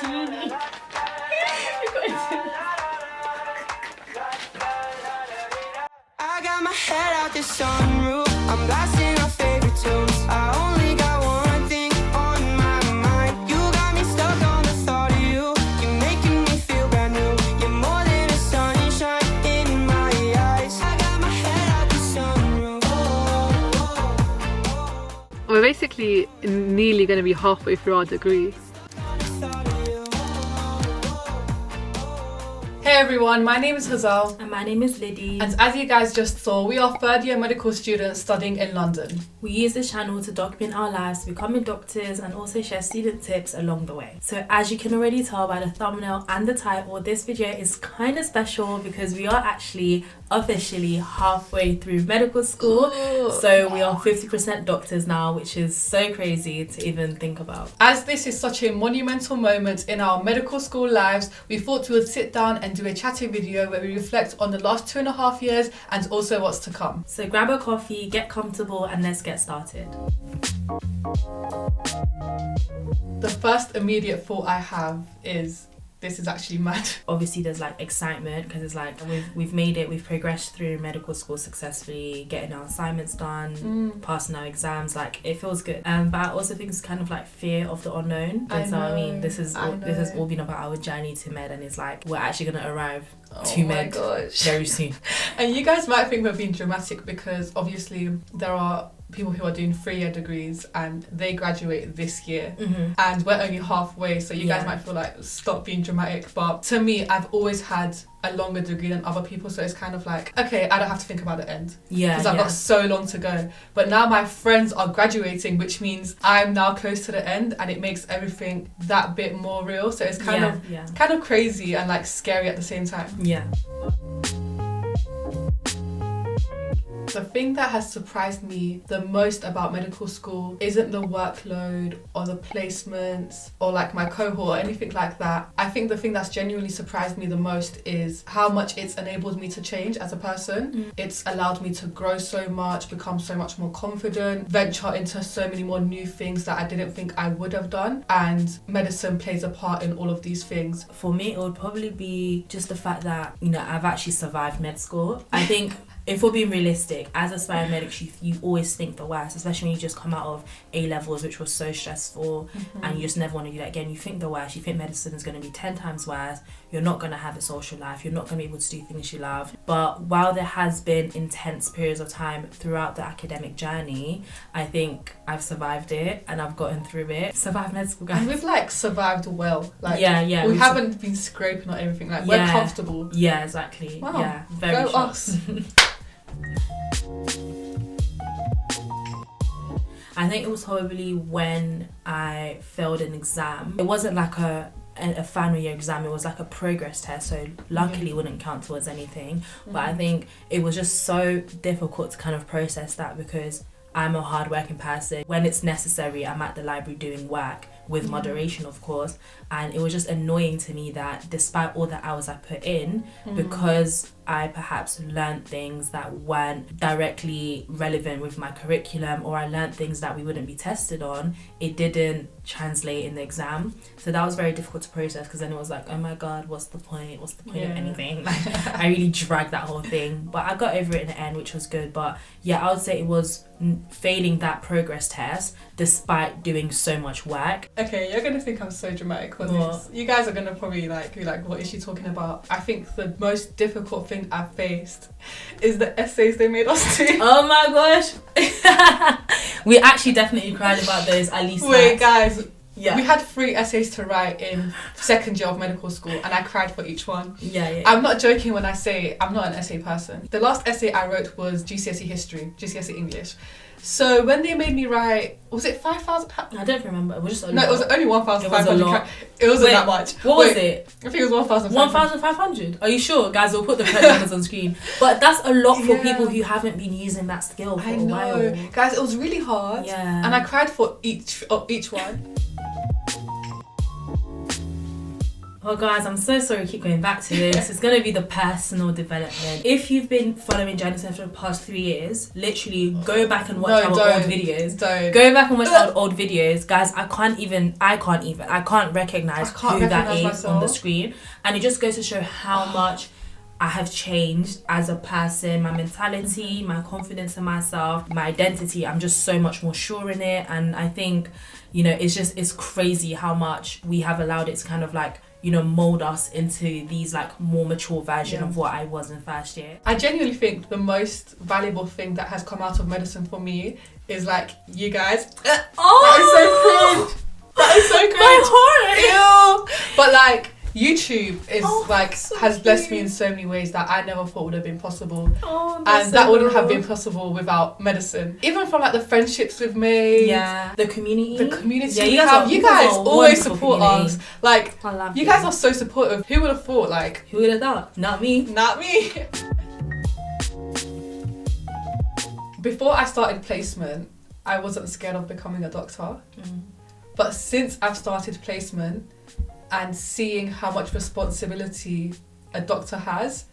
uni. I got my head out the sunroof. I'm blasting our favorite tunes. I only got one thing on my mind. You got me stuck on the thought of you. You're making me feel brand new. You're more than a sunshine in my eyes. I got my head out the sunroof. We're basically nearly going to be halfway through our degree. Hey everyone, my name is Hazal. And my name is Liddy. And as you guys just saw, we are third year medical students studying in London. We use this channel to document our lives, becoming doctors, and also share student tips along the way. So as you can already tell by the thumbnail and the title, this video is kind of special because we are actually officially halfway through medical school. Ooh. So we are 50% doctors now, which is so crazy to even think about. As this is such a monumental moment in our medical school lives, we thought we would sit down and do a chatty video where we reflect on the last 2.5 years and also what's to come. So grab a coffee, get comfortable, and let's get started. The first immediate thought I have is, this is actually mad. Obviously there's like excitement because it's like we've made it, we've progressed through medical school successfully, getting our assignments done, passing our exams, like it feels good. But I also think it's kind of like fear of the unknown. And so I mean this has all been about our journey to med, and it's like we're actually gonna arrive to med very soon. And you guys might think we're being dramatic because obviously there are people who are doing 3-year degrees and they graduate this year, and we're only halfway, so you guys might feel like stop being dramatic, but to me I've always had a longer degree than other people, so it's kind of like, okay, I don't have to think about the end because I've got so long to go. But now my friends are graduating, which means I'm now close to the end, and it makes everything that bit more real, so it's kind of crazy and like scary at the same time. The thing that has surprised me the most about medical school isn't the workload or the placements or like my cohort or anything like that. I think the thing that's genuinely surprised me the most is how much it's enabled me to change as a person. It's allowed me to grow so much, become so much more confident, venture into so many more new things that I didn't think I would have done, and medicine plays a part in all of these things. For me, it would probably be just the fact that, you know, I've actually survived med school. I think if we're being realistic, as aspiring medics, you always think the worst, especially when you just come out of A-levels, which was so stressful, and you just never want to do that again. You think the worst. You think medicine is going to be 10 times worse. You're not going to have a social life. You're not going to be able to do things you love. But while there has been intense periods of time throughout the academic journey, I think I've survived it and I've gotten through it. Survived med school, guys. And we've like survived well. Like we haven't been scraping or everything. Like we're comfortable. Yeah, exactly. Wow. Yeah, very Go us. I think it was probably when I failed an exam. It wasn't like a final year exam, it was like a progress test, so luckily it wouldn't count towards anything. But I think it was just so difficult to kind of process that because I'm a hard-working person. When it's necessary, I'm at the library doing work with moderation, of course, and it was just annoying to me that despite all the hours I put in, because I perhaps learned things that weren't directly relevant with my curriculum, or I learned things that we wouldn't be tested on, it didn't translate in the exam. So that was very difficult to process, because then it was like, oh my god, what's the point of anything? Like, I really dragged that whole thing, but I got over it in the end, which was good. But yeah, I would say it was failing that progress test despite doing so much work. Okay, you're gonna think I'm so dramatic for this. You guys are gonna probably be like, what is she talking about? I think the most difficult thing I've faced is the essays they made us do. Oh my gosh. We actually definitely cried about those at least. Wait, guys. Yeah. We had 3 essays to write in second year of medical school, and I cried for each one. Yeah. I'm not joking when I say I'm not an essay person. The last essay I wrote was GCSE history, GCSE English. So when they made me write, was it 5,000? I don't remember. It was just it was only 1,500. It wasn't that much. What was it? I think it was 1,500. 1,500? Are you sure? Guys, we'll put the correct numbers on screen. But that's a lot for people who haven't been using that skill for a while. Guys, it was really hard. Yeah. And I cried for each one. Well, guys, I'm so sorry we keep going back to this. It's going to be the personal development. If you've been following Journey for the past 3 years, literally go back and watch our old videos. Go back and watch our old videos. Guys, I can't recognize who that is myself on the screen. And it just goes to show how much I have changed as a person, my mentality, my confidence in myself, my identity. I'm just so much more sure in it. And I think, you know, it's crazy how much we have allowed it to kind of like, you know, mold us into these like more mature version of what I was in first year. I genuinely think the most valuable thing that has come out of medicine for me is like you guys. That is so cringe. That is so cringe. My heart. Ew. But like YouTube is has blessed me in so many ways that I never thought would have been possible. And that wouldn't have been possible without medicine. Even from like the friendships we've made. Yeah. The community yeah, you guys always support us. Like you guys are so supportive. Who would have thought? Like who would have thought? Not me. Before I started placement, I wasn't scared of becoming a doctor. But since I've started placement and seeing how much responsibility a doctor has,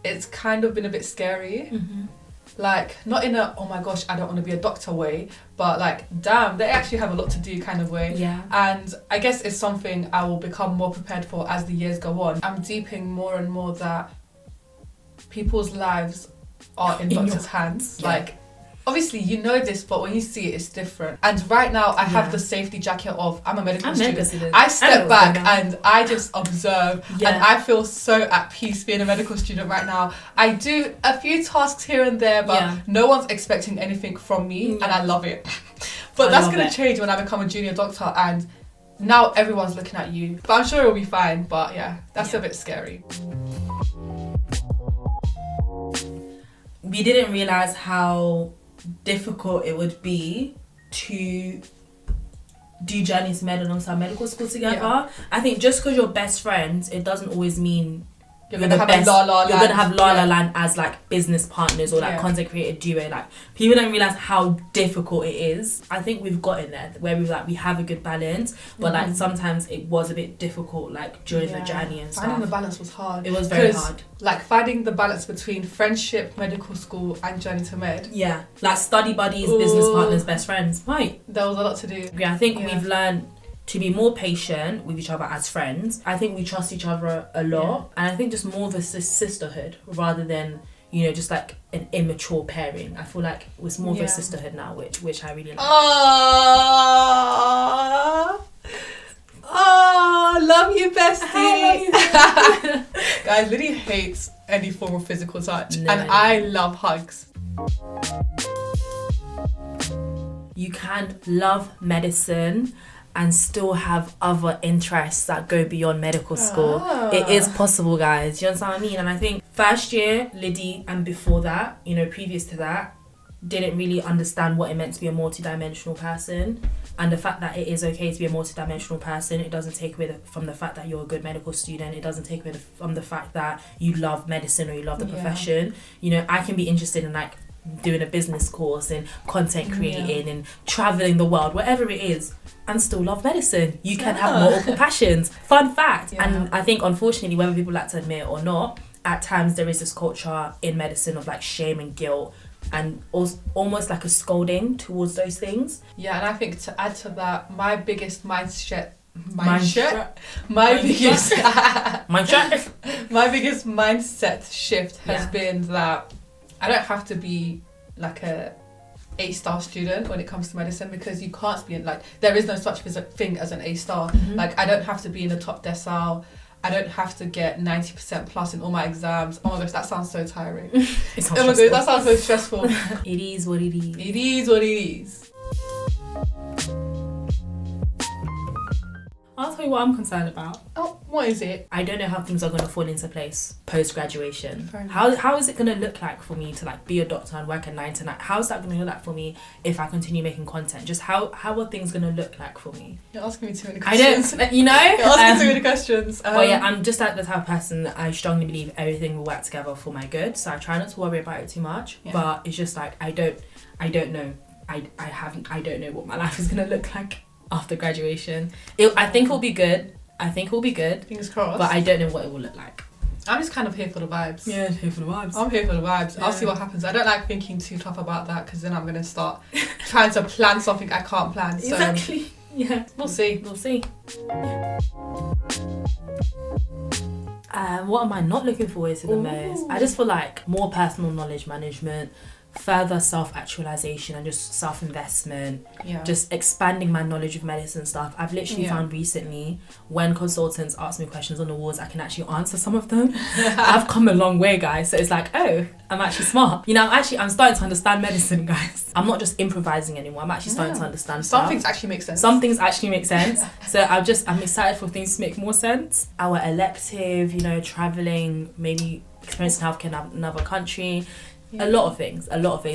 it's kind of been a bit scary. Like, not in a, oh my gosh, I don't want to be a doctor way, but like, damn, they actually have a lot to do kind of way. Yeah. And I guess it's something I will become more prepared for as the years go on. I'm deeping more and more that people's lives are in doctors' hands. Yeah. Like, obviously, you know this, but when you see it, it's different. And right now, I have the safety jacket of, I'm a medical student. I step back and I just observe. And I feel so at peace being a medical student right now. I do a few tasks here and there, but no one's expecting anything from me. And I love it. But that's going to change when I become a junior doctor. And now everyone's looking at you. But I'm sure it'll be fine. But yeah, that's a bit scary. We didn't realise how difficult it would be to do Journeys Med alongside medical school together. I think just because you're best friends, it doesn't always mean you're gonna have La La Land as like business partners or like content creator duo. Like people don't realize how difficult it is. I think we've gotten there where we have a good balance, but like sometimes it was a bit difficult like during the journey and stuff. Finding the balance was hard. It was very hard. Like finding the balance between friendship, medical school, and Journey to Med. Yeah, like study buddies, business partners, best friends. Right. There was a lot to do. Yeah, I think we've learned to be more patient with each other as friends. I think we trust each other a lot, and I think just more of a sisterhood rather than, you know, just like an immature pairing. I feel like it's more of a sisterhood now, which I really like. Oh, love you, bestie. Guys, Liddy hates any form of physical touch, and I love hugs. You can love medicine and still have other interests that go beyond medical school. It is possible, guys. You understand what I mean? And I think first year, Liddy, and before that, you know, previous to that, didn't really understand what it meant to be a multidimensional person. And the fact that it is okay to be a multidimensional person, it doesn't take away from the fact that you're a good medical student. It doesn't take away from the fact that you love medicine or you love the profession. You know, I can be interested in like doing a business course and content creating and traveling the world, whatever it is, and still love medicine. You can have multiple passions. Fun fact. And I think unfortunately, whether people like to admit it or not, at times there is this culture in medicine of like shame and guilt and almost like a scolding towards those things. Yeah, and I think to add to that, my biggest mindset shift has been that I don't have to be like a A-star student when it comes to medicine, because you can't be in, like, there is no such thing as an A-star. Like, I don't have to be in the top decile. I don't have to get 90% plus in all my exams. Oh my gosh, that sounds so tiring. Oh my god, that sounds so stressful. It is what it is. It is what it is. I'll tell you what I'm concerned about. Oh, what is it? I don't know how things are going to fall into place post-graduation. How is it going to look like for me to like be a doctor and work a 9 to 9? How's that going to look like for me if I continue making content? Just how are things going to look like for me? You're asking me too many questions. I don't, you know? You're asking too many questions. But yeah, I'm just like the type of person that I strongly believe everything will work together for my good. So I try not to worry about it too much. Yeah. But it's just like, I don't know. I don't know what my life is going to look like after graduation. I think it'll be good. I think it will be good, Fingers crossed. but I don't know what it will look like. I'm just kind of here for the vibes. Yeah, here for the vibes. I'm here for the vibes. I'll see what happens. I don't like thinking too tough about that because then I'm going to start trying to plan something I can't plan. So Exactly. Yeah. we'll see. We'll see. What am I not looking forward to the most? I just feel like more personal knowledge management, further self-actualization and just self-investment, Yeah. just expanding my knowledge of medicine stuff. I've literally found recently when consultants ask me questions on the wards, I can actually answer some of them. I've come a long way, guys. So it's like, oh, I'm actually smart. You know, I'm starting to understand medicine, guys. I'm not just improvising anymore. I'm actually starting to understand Some stuff. things actually make sense. Some things actually make sense. So I'm excited for things to make more sense. Our elective, you know, traveling, maybe experiencing healthcare in another country. Yeah. A lot of things.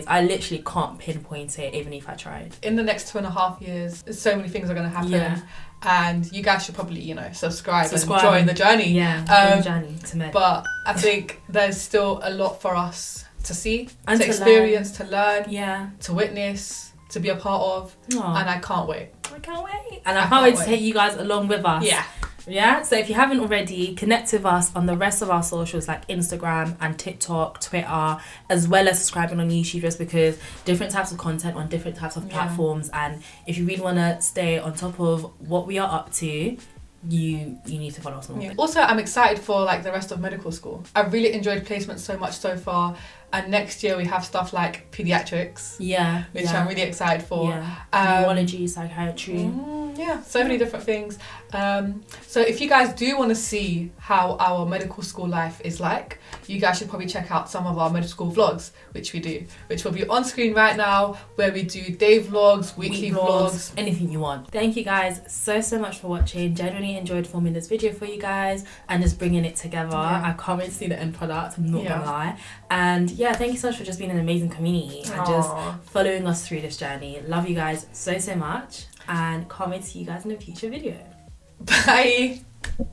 I literally can't pinpoint it even if I tried. In the next 2.5 years, so many things are going to happen. Yeah. And you guys should probably, you know, subscribe and Subscribe. join the journey. Yeah, join the journey to med. But I think there's still a lot for us to see, And to to experience, to learn, Yeah. to witness, to be a part of. Aw. And I can't wait. I can't wait. And I can't wait to take you guys along with us. Yeah. Yeah, so if you haven't already, connect with us on the rest of our socials like Instagram and TikTok, Twitter, as well as subscribing on YouTube, just because different types of content on different types of platforms. And if you really want to stay on top of what we are up to, you need to follow us on all. Also, I'm excited for like the rest of medical school. I've really enjoyed placement so much so far. And next year we have stuff like pediatrics, Yeah, which I'm really excited for. Yeah, neurology, psychiatry. So many different things. So if you guys do want to see how our medical school life is like, you guys should probably check out some of our medical school vlogs, which we do, which will be on screen right now, where we do day vlogs, weekly vlogs. Anything you want. Thank you guys so much for watching. Genuinely enjoyed filming this video for you guys and just bringing it together. I can't wait to see the end product, I'm not gonna lie. And yeah, thank you so much for just being an amazing community and just following us through this journey. Love you guys so much and can't wait to see you guys in a future video. Bye.